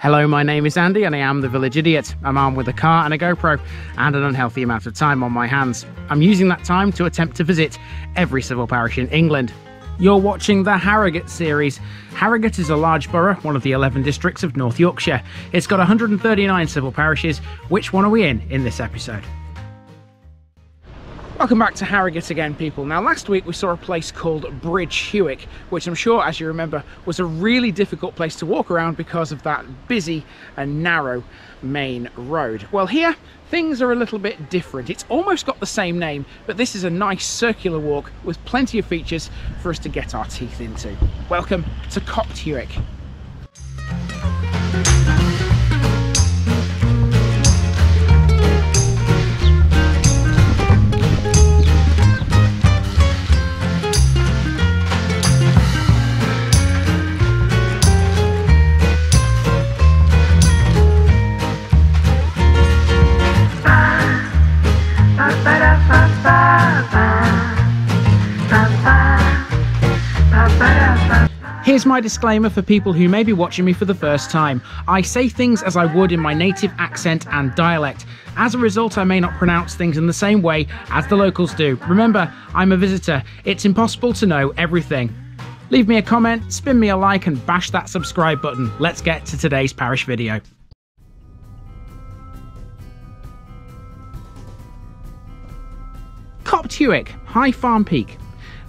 Hello, my name is Andy and I am the Village Idiot. I'm armed with a car and a GoPro and an unhealthy amount of time on my hands. I'm using that time to attempt to visit every civil parish in England. You're watching the Harrogate series. Harrogate is a large borough, one of the 11 districts of North Yorkshire. It's got 139 civil parishes. Which one are we in this episode? Welcome back to Harrogate again, people. Now, last week we saw a place called Bridge Hewick, which I'm sure, as you remember, was a really difficult place to walk around because of that busy and narrow main road. Well, here things are a little bit different. It's almost got the same name, but this is a nice circular walk with plenty of features for us to get our teeth into. Welcome to Copt Hewick. Here's my disclaimer for people who may be watching me for the first time. I say things as I would in my native accent and dialect. As a result, I may not pronounce things in the same way as the locals do. Remember, I'm a visitor. It's impossible to know everything. Leave me a comment, spin me a like and bash that subscribe button. Let's get to today's parish video. Copt Hewick, High Farm Peak.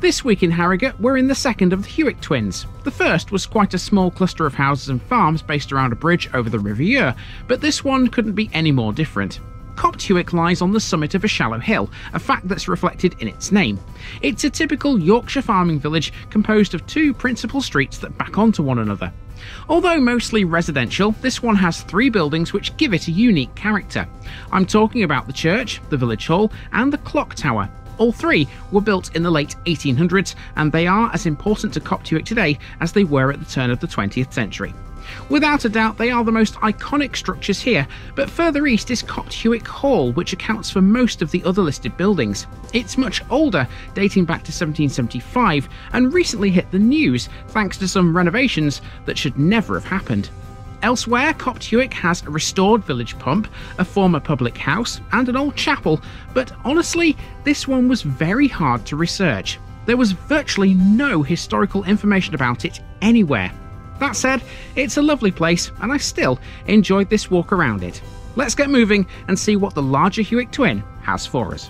This week in Harrogate, we're in the second of the Hewick twins. The first was quite a small cluster of houses and farms based around a bridge over the River Ure, but this one couldn't be any more different. Copt Hewick lies on the summit of a shallow hill, a fact that's reflected in its name. It's a typical Yorkshire farming village composed of two principal streets that back onto one another. Although mostly residential, this one has three buildings which give it a unique character. I'm talking about the church, the village hall, and the clock tower. All three were built in the late 1800s, and they are as important to Copt Hewick today as they were at the turn of the 20th century. Without a doubt, they are the most iconic structures here, but further east is Copt Hewick Hall, which accounts for most of the other listed buildings. It's much older, dating back to 1775, and recently hit the news thanks to some renovations that should never have happened. Elsewhere, Copt Hewick has a restored village pump, a former public house, and an old chapel, but honestly, this one was very hard to research. There was virtually no historical information about it anywhere. That said, it's a lovely place, and I still enjoyed this walk around it. Let's get moving and see what the larger Hewick twin has for us.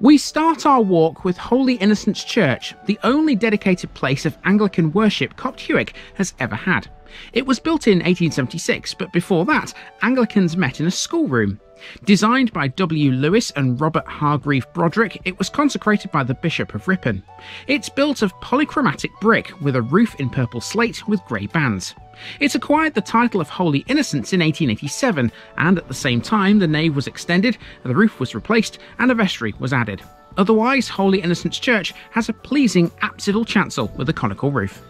We start our walk with Holy Innocents Church, the only dedicated place of Anglican worship Copt Hewick has ever had. It was built in 1876, but before that, Anglicans met in a schoolroom. Designed by W. Lewis and Robert Hargreave Broderick, it was consecrated by the Bishop of Ripon. It's built of polychromatic brick with a roof in purple slate with grey bands. It acquired the title of Holy Innocents in 1887, and at the same time the nave was extended, the roof was replaced, and a vestry was added. Otherwise, Holy Innocents Church has a pleasing apsidal chancel with a conical roof.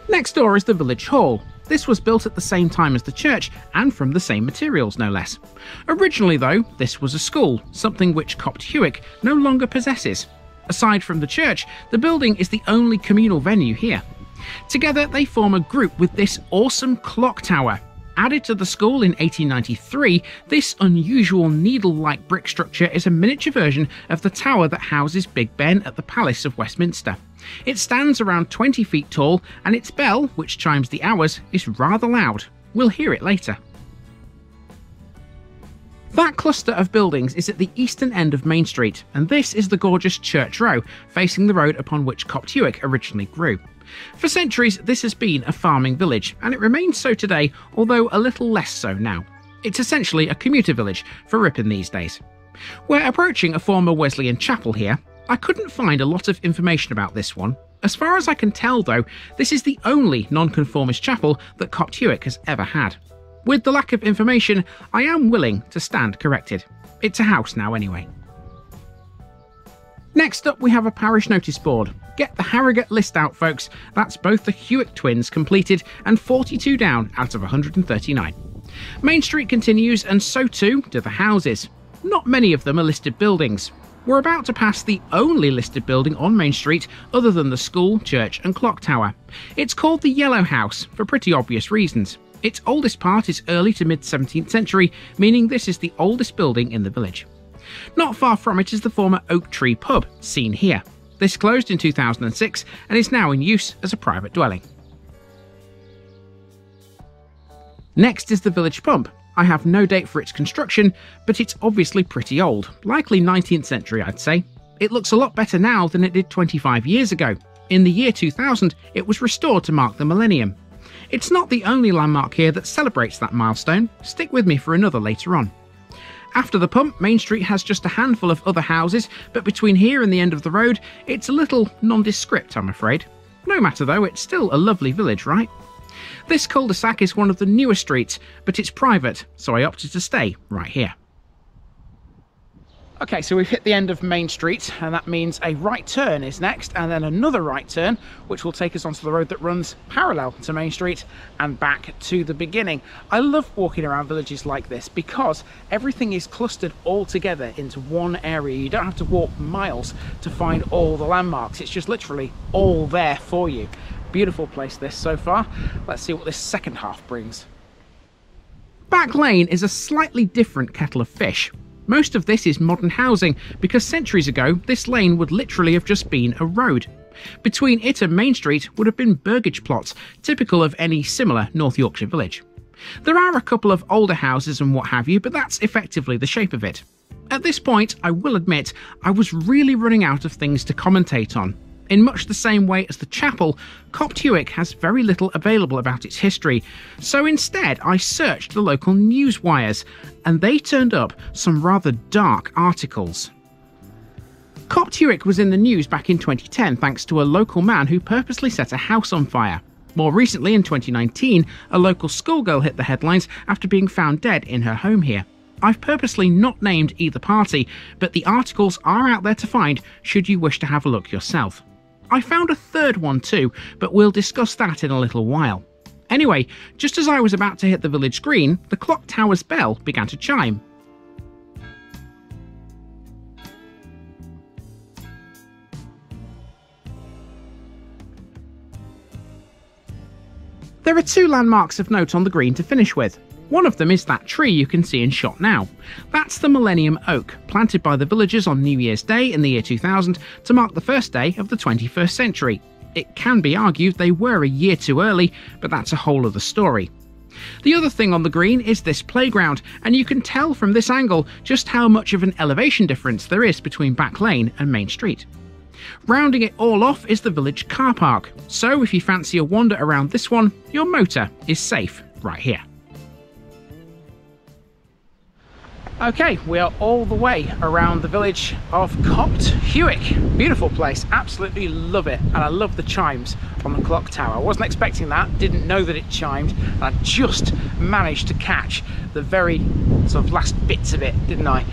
Next door is the village hall. This was built at the same time as the church and from the same materials, no less. Originally though, this was a school, something which Copt Hewick no longer possesses. Aside from the church, the building is the only communal venue here. Together they form a group with this awesome clock tower. Added to the school in 1893, this unusual needle-like brick structure is a miniature version of the tower that houses Big Ben at the Palace of Westminster. It stands around 20 feet tall, and its bell, which chimes the hours, is rather loud. We'll hear it later. That cluster of buildings is at the eastern end of Main Street, and this is the gorgeous Church Row, facing the road upon which Copt Hewick originally grew. For centuries, this has been a farming village, and it remains so today, although a little less so now. It's essentially a commuter village for Ripon these days. We're approaching a former Wesleyan chapel here. I couldn't find a lot of information about this one. As far as I can tell though, this is the only nonconformist chapel that Copt Hewick has ever had. With the lack of information, I am willing to stand corrected. It's a house now anyway. Next up we have a parish notice board. Get the Harrogate list out folks, that's both the Hewick twins completed and 42 down out of 139. Main Street continues and so too do the houses. Not many of them are listed buildings. We're about to pass the only listed building on Main Street other than the school, church and clock tower. It's called the Yellow House for pretty obvious reasons. Its oldest part is early to mid 17th century, meaning this is the oldest building in the village. Not far from it is the former Oak Tree pub, seen here. This closed in 2006 and is now in use as a private dwelling. Next is the village pump. I have no date for its construction, but it's obviously pretty old, likely 19th century I'd say. It looks a lot better now than it did 25 years ago. In the year 2000, it was restored to mark the millennium. It's not the only landmark here that celebrates that milestone. Stick with me for another later on. After the pump, Main Street has just a handful of other houses, but between here and the end of the road, it's a little nondescript, I'm afraid. No matter though, it's still a lovely village, right? This cul-de-sac is one of the newer streets, but it's private, so I opted to stay right here. Okay, so we've hit the end of Main Street, and that means a right turn is next, and then another right turn, which will take us onto the road that runs parallel to Main Street and back to the beginning. I love walking around villages like this because everything is clustered all together into one area. You don't have to walk miles to find all the landmarks. It's just literally all there for you. Beautiful place this so far. Let's see what this second half brings. Back Lane is a slightly different kettle of fish. Most of this is modern housing because centuries ago this lane would literally have just been a road. Between it and Main Street would have been burgage plots, typical of any similar North Yorkshire village. There are a couple of older houses and what have you, but that's effectively the shape of it. At this point, I will admit, I was really running out of things to commentate on. In much the same way as the chapel, Copt Hewick has very little available about its history, so instead I searched the local news wires, and they turned up some rather dark articles. Copt Hewick was in the news back in 2010 thanks to a local man who purposely set a house on fire. More recently, in 2019, a local schoolgirl hit the headlines after being found dead in her home here. I've purposely not named either party, but the articles are out there to find should you wish to have a look yourself. I found a third one too, but we'll discuss that in a little while. Anyway, just as I was about to hit the village green, the clock tower's bell began to chime. There are two landmarks of note on the green to finish with. One of them is that tree you can see in shot now. That's the Millennium Oak, planted by the villagers on New Year's Day in the year 2000 to mark the first day of the 21st century. It can be argued they were a year too early, but that's a whole other story. The other thing on the green is this playground, and you can tell from this angle just how much of an elevation difference there is between Back Lane and Main Street. Rounding it all off is the village car park, so if you fancy a wander around this one, your motor is safe right here. Okay, we are all the way around the village of Copt Hewick. Beautiful place, absolutely love it, and I love the chimes on the clock tower. I wasn't expecting that, didn't know that it chimed, and I just managed to catch the very sort of last bits of it, didn't I,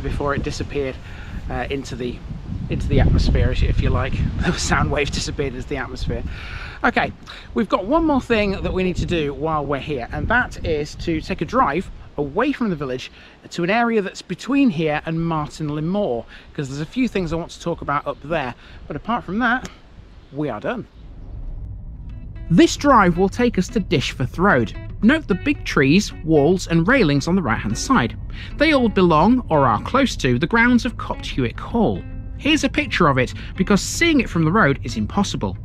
before it disappeared into the atmosphere, if you like. The sound waves disappeared into the atmosphere. Okay, we've got one more thing that we need to do while we're here, and that is to take a drive away from the village to an area that's between here and Martin Moor, because there's a few things I want to talk about up there, but apart from that, we are done. This drive will take us to Dishforth Road. Note the big trees, walls and railings on the right hand side. They all belong, or are close to, the grounds of Copt Hewick Hall. Here's a picture of it, because seeing it from the road is impossible.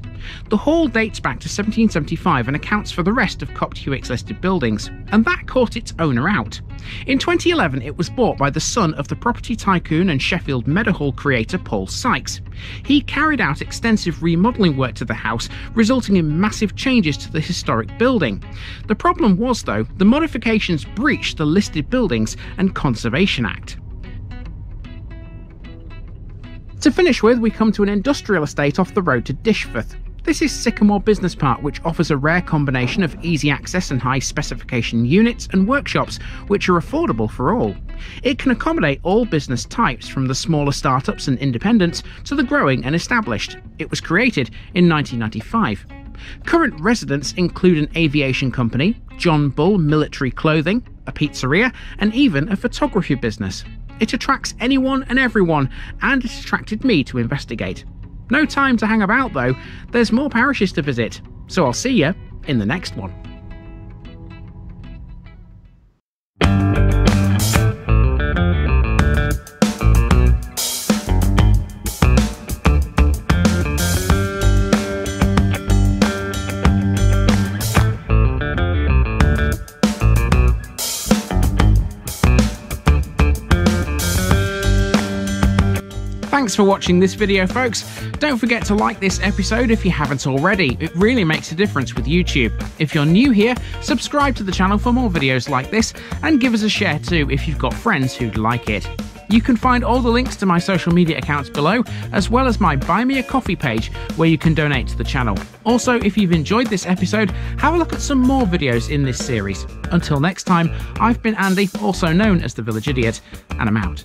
The hall dates back to 1775 and accounts for the rest of Copt Hewick's listed buildings, and that caught its owner out. In 2011, it was bought by the son of the property tycoon and Sheffield Meadowhall creator Paul Sykes. He carried out extensive remodelling work to the house, resulting in massive changes to the historic building. The problem was, though, the modifications breached the Listed Buildings and Conservation Act. To finish with, we come to an industrial estate off the road to Dishforth. This is Sycamore Business Park, which offers a rare combination of easy access and high specification units and workshops, which are affordable for all. It can accommodate all business types, from the smaller startups and independents to the growing and established. It was created in 1995. Current residents include an aviation company, John Bull Military Clothing, a pizzeria, and even a photography business. It attracts anyone and everyone, and it attracted me to investigate. No time to hang about though, there's more parishes to visit, so I'll see you in the next one. Thanks for watching this video, folks. Don't forget to like this episode if you haven't already. It really makes a difference with YouTube. If you're new here, subscribe to the channel for more videos like this, and give us a share too if you've got friends who'd like it. You can find all the links to my social media accounts below, as well as my Buy Me a Coffee page where you can donate to the channel. Also, if you've enjoyed this episode, have a look at some more videos in this series. Until next time, I've been Andy, also known as the Village Idiot, and I'm out.